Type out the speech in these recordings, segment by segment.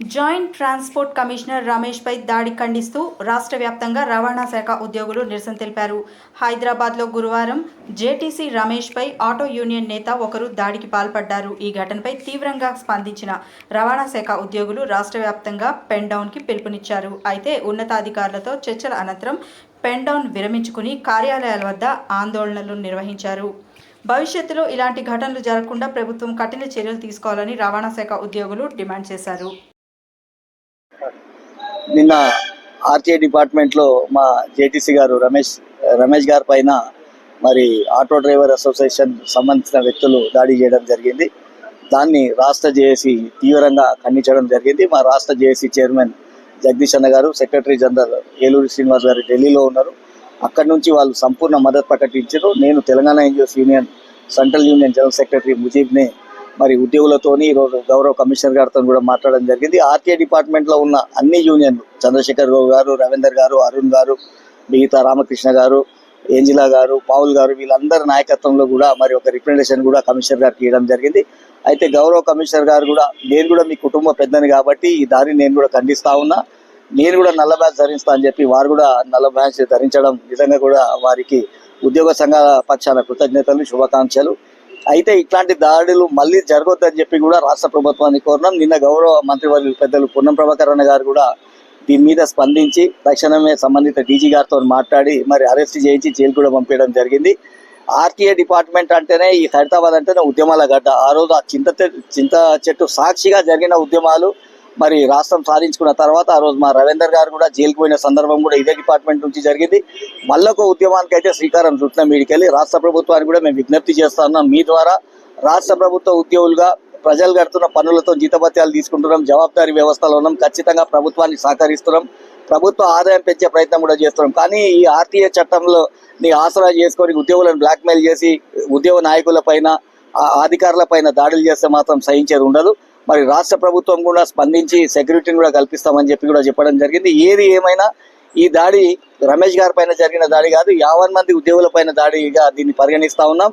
Joint transport commissioner రమేష్పై దాడి ఖండిస్తూ రాష్ట్ర వ్యాప్తంగా రవాణా శాఖ ఉద్యోగులు నిరసన తెలిపారు. హైదరాబాద్లో గురువారం జేటీసీ రమేష్పై ఆటో యూనియన్ నేత ఒకరు దాడికి పాల్పడ్డారు. ఈ ఘటనపై తీవ్రంగా స్పందించిన రవాణా శాఖ ఉద్యోగులు రాష్ట్ర వ్యాప్తంగా పెన్ డౌన్కి పిలుపునిచ్చారు. అయితే ఉన్నతాధికారులతో చర్చల అనంతరం పెన్ డౌన్ విరమించుకుని కార్యాలయాల వద్ద ఆందోళనలు నిర్వహించారు. భవిష్యత్తులో ఇలాంటి ఘటనలు జరగకుండా ప్రభుత్వం కఠిన చర్యలు తీసుకోవాలని రవాణా శాఖ ఉద్యోగులు డిమాండ్ చేశారు. నిన్న ఆర్టీఏ డిపార్ట్మెంట్లో మా జేటీసీ గారు రమేష్ గారి పైన మరి ఆటో డ్రైవర్ అసోసియేషన్ సంబంధించిన వ్యక్తులు దాడి చేయడం జరిగింది. దాన్ని రాష్ట్ర జేఏసీ తీవ్రంగా ఖండించడం జరిగింది. మా రాష్ట్ర జేఏసీ చైర్మన్ జగదీష్ అన్న గారు, సెక్రటరీ జనరల్ ఏలూరు శ్రీనివాస్ గారు ఢిల్లీలో ఉన్నారు. అక్కడి నుంచి వాళ్ళు సంపూర్ణ మద్దతు ప్రకటించారు. నేను Telangana NGOs union central union general secretary ముజీబ్ని మరి ఉద్యోగులతోని ఈరోజు గౌరవ కమిషనర్ గారితో కూడా మాట్లాడడం జరిగింది. ఆర్టీఏ డిపార్ట్మెంట్లో ఉన్న అన్ని యూనియన్లు చంద్రశేఖర్ రావు గారు, రవీందర్ గారు, అరుణ్ గారు, మిగతా రామకృష్ణ గారు, ఏంజిలా గారు, పావుల్ గారు, వీళ్ళందరి నాయకత్వంలో కూడా మరి ఒక రిప్రజెంటేషన్ కూడా కమిషనర్ గారికి ఇవ్వడం జరిగింది. అయితే గౌరవ కమిషనర్ గారు కూడా నేను కూడా మీ కుటుంబ పెద్దని కాబట్టి ఈ దారిని నేను కూడా ఖండిస్తా ఉన్నా, నేను కూడా నల్ల బ్యాచ్ ధరిస్తా అని చెప్పి వారు కూడా నల్ల బ్యాచ్ ధరించడం నిజంగా కూడా వారికి ఉద్యోగ సంఘాల పక్షాన కృతజ్ఞతలు, శుభాకాంక్షలు. అయితే ఇట్లాంటి దాడులు మళ్ళీ జరగొద్దని చెప్పి కూడా రాష్ట్ర ప్రభుత్వాన్ని కోరినాం. నిన్న గౌరవ మంత్రివర్యులు పెద్దలు పొన్నం ప్రభాకర్ అన్న గారు కూడా దీని మీద స్పందించి తక్షణమే సంబంధిత డీజీ గారితో మాట్లాడి మరి అరెస్ట్ చేయించి జైలు కూడా పంపించడం జరిగింది. ఆర్టీఏ డిపార్ట్మెంట్ అంటేనే ఈ హైదరాబాద్ అంటేనే ఉద్యమాల గడ్డ. ఆ రోజు ఆ చింత చెట్టు సాక్షిగా జరిగిన ఉద్యమాలు మరి రాష్ట్రం సాధించుకున్న తర్వాత ఆ రోజు మా రవీందర్ గారు కూడా జైలుకు పోయిన సందర్భం కూడా ఇదే డిపార్ట్మెంట్ నుంచి జరిగింది. మళ్ళొక ఉద్యమానికి అయితే శ్రీకారం చుట్టిన మీడికెళ్ళి రాష్ట్ర ప్రభుత్వానికి కూడా మేము విజ్ఞప్తి చేస్తా ఉన్నాం. మీ ద్వారా రాష్ట్ర ప్రభుత్వ ఉద్యోగులుగా ప్రజలు కడుతున్న పన్నులతో జీతభత్యాలు తీసుకుంటున్నాం, జవాబాదారీ వ్యవస్థలో ఉన్నాం, ఖచ్చితంగా ప్రభుత్వాన్ని సహకరిస్తున్నాం, ప్రభుత్వ ఆదాయం పెంచే ప్రయత్నం కూడా చేస్తున్నాం. కానీ ఈ ఆర్టీఏ చట్టంలో ఆసరా చేసుకొని ఉద్యోగులను బ్లాక్మెయిల్ చేసి ఉద్యోగ నాయకుల పైన అధికారుల పైన దాడులు చేస్తే మాత్రం సహించేది ఉండదు. మరి రాష్ట్ర ప్రభుత్వం కూడా స్పందించి సెక్యూరిటీని కూడా కల్పిస్తామని చెప్పి కూడా చెప్పడం జరిగింది. ఏది ఏమైనా ఈ దాడి రమేష్ గారి పైన జరిగిన దాడి కాదు, 50 మంది ఉద్యోగుల పైన దాడిగా దీన్ని పరిగణిస్తా ఉన్నాం.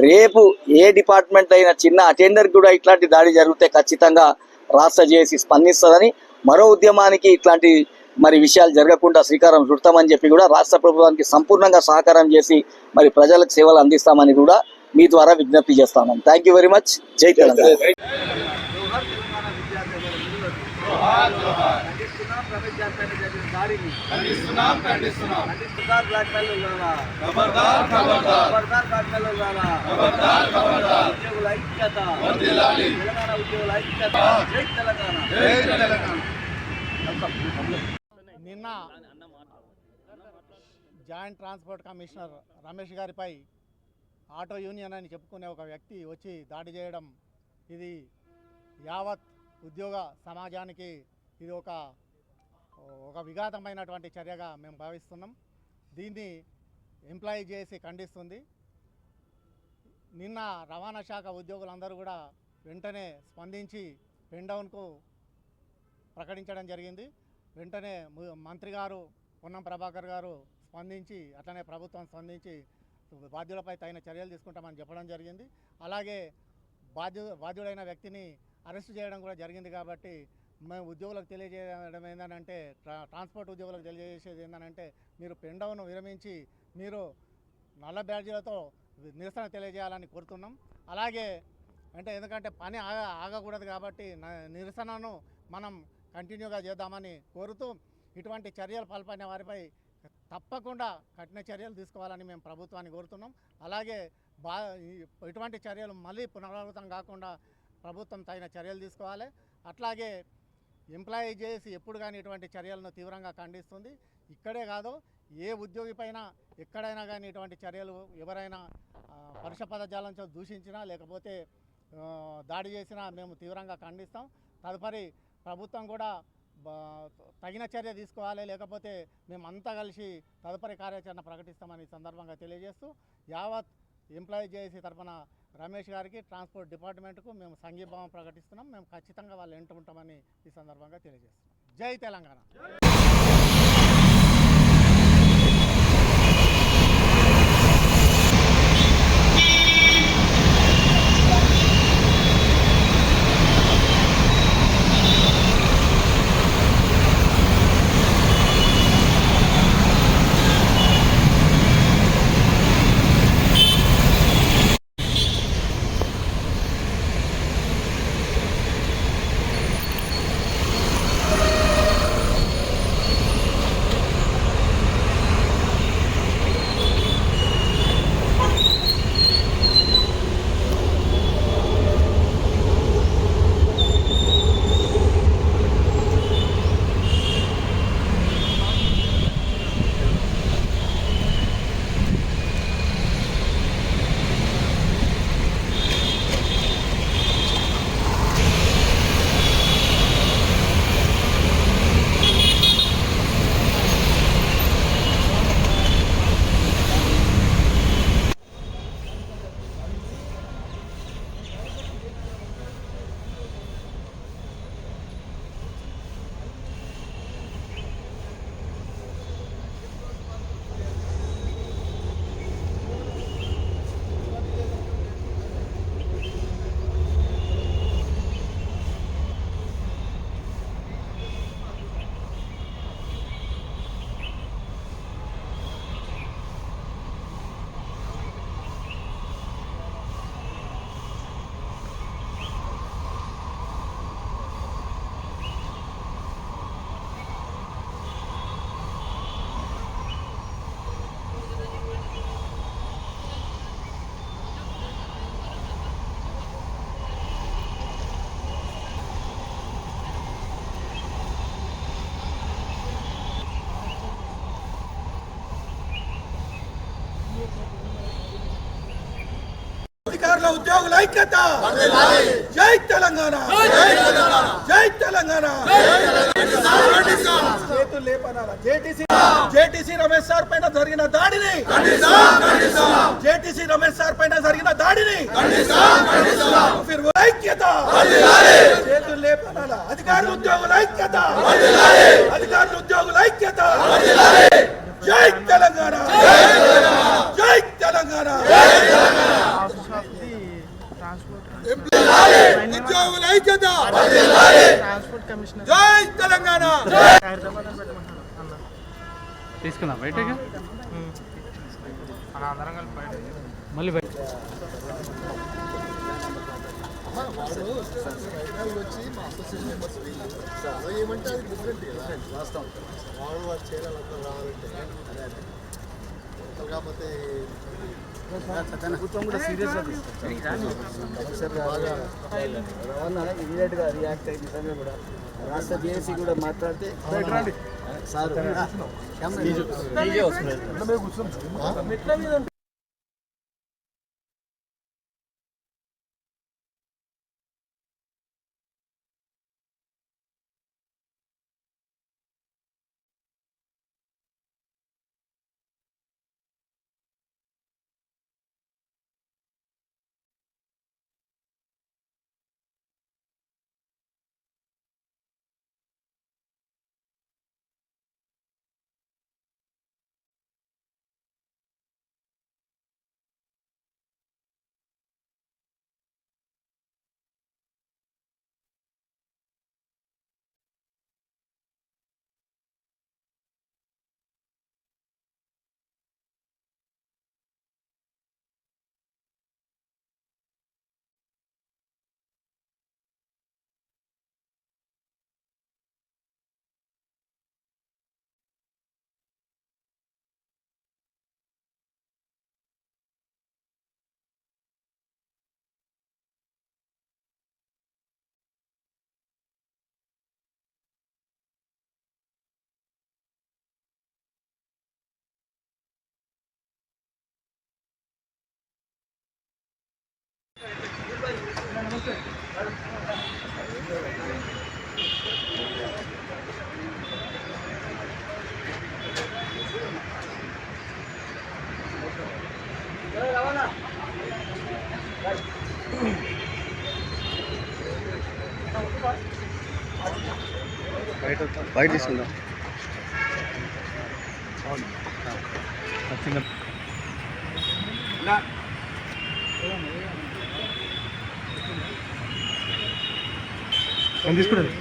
రేపు ఏ డిపార్ట్మెంట్ అయినా చిన్న అటెండర్ కూడా ఇట్లాంటి దాడి జరిగితే ఖచ్చితంగా రాష్ట్ర జేఏసీ స్పందిస్తుందని, మరో ఉద్యమానికి ఇట్లాంటి మరి విషయాలు జరగకుండా శ్రీకారం చుడతామని చెప్పి కూడా రాష్ట్ర ప్రభుత్వానికి సంపూర్ణంగా సహకారం చేసి మరి ప్రజలకు సేవలు అందిస్తామని కూడా మీ ద్వారా విజ్ఞప్తి చేస్తాను. Thank you very much. జై తెలంగాణ. నిన్న జాయింట్ ట్రాన్స్పోర్ట్ కమిషనర్ రమేష్ గారిపై ఆటో యూనియన్ అని చెప్పుకునే ఒక వ్యక్తి వచ్చి దాడి చేయడం, ఇది యావత్ ఉద్యోగ సమాజానికి ఇది ఒక విఘాతమైనటువంటి చర్యగా మేము భావిస్తున్నాం. దీన్ని ఎంప్లాయీ చేసి ఖండిస్తుంది. నిన్న రవాణా శాఖ ఉద్యోగులందరూ కూడా వెంటనే స్పందించి పెన్ డౌన్కు ప్రకటించడం జరిగింది. వెంటనే మంత్రి గారు పొన్నం ప్రభాకర్ గారు స్పందించి అట్లనే ప్రభుత్వం స్పందించి బాధ్యులపై తగిన చర్యలు తీసుకుంటామని చెప్పడం జరిగింది. అలాగే బాధ్యుడైన వ్యక్తిని అరెస్ట్ చేయడం కూడా జరిగింది. కాబట్టి మేము ఉద్యోగులకు తెలియజేయడం ఏంటంటే, ట్రాన్స్పోర్ట్ ఉద్యోగులకు తెలియజేసేది ఏంటంటే, మీరు పెన్ డౌన్ విరమించి మీరు నల్ల బ్యాడ్జీలతో నిరసన తెలియజేయాలని కోరుతున్నాం. అలాగే ఎందుకంటే పని ఆగకూడదు కాబట్టి నిరసనను మనం కంటిన్యూగా చేద్దామని కోరుతూ, ఇటువంటి చర్యలు పాల్పడిన వారిపై తప్పకుండా కఠిన చర్యలు తీసుకోవాలని మేము ప్రభుత్వాన్ని కోరుతున్నాం. అలాగే ఇటువంటి చర్యలు మళ్ళీ పునరావృతం కాకుండా ప్రభుత్వం తగిన చర్యలు తీసుకోవాలి. అట్లాగే ఎంప్లాయీ చేసి ఎప్పుడు కానీ ఇటువంటి చర్యలను తీవ్రంగా ఖండిస్తుంది. ఇక్కడే కాదు, ఏ ఉద్యోగి పైన ఎక్కడైనా కానీ ఇటువంటి చర్యలు ఎవరైనా పరుష పదజాలంతో దూషించినా లేకపోతే దాడి చేసినా మేము తీవ్రంగా ఖండిస్తాం. తదుపరి ప్రభుత్వం కూడా తగిన చర్య తీసుకోవాలి, లేకపోతే మేమంతా కలిసి తదుపరి కార్యాచరణ ప్రకటిస్తామని సందర్భంగా తెలియజేస్తూ, యావత్ ఎంప్లాయీ జేఏసీ తరఫున రమేష్ గారికి, ట్రాన్స్పోర్ట్ డిపార్ట్మెంట్కు మేము సంఘీభావం ప్రకటిస్తున్నాం. మేము ఖచ్చితంగా వాళ్ళు వెంట ఉంటామని ఈ సందర్భంగా తెలియజేస్తున్నాం. జై తెలంగాణ. ఉద్యోగుల ఐక్యత జై తెలంగాణ జై తెలంగాణ చేతులు లేపనాల జేటీసీ రమేష్ సార్ పైన జరిగిన దాడిని జేటీసీ రమేష్ సార్ పైన జరిగిన దాడిని ఐక్యత చేతులు లేపనాల అధికారుల ఉద్యోగుల ఐక్యత అధికారుల ఉద్యోగుల ఐక్యత జై తెలంగాణ జై తెలంగాణ ఉద్యోగుల ఐక్యత జై తెలంగాణ తీసుకున్నా బయటగా మళ్ళీ బయట ఏమంటే అది డిఫరెంట్ వాస్తవం వాడు చేయాలంతా రావాలంటే కాకపోతే ప్రభుత్వం కూడా సీరియస్గా బాగా రవాణా ఇమీడియట్గా రియాక్ట్ అయ్యి నిజంగా కూడా రాష్ట్ర జేఏసీ కూడా మాట్లాడితే సార్ బయట తీసుకుందాం తీసుకుంటాను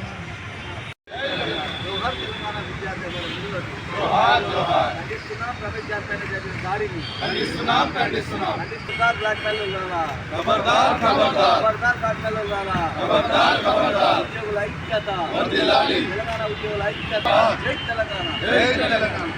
ఉద్యోగుల ఐక్యత తెలంగాణ ఉద్యోగుల ఐక్యత జై తెలంగాణ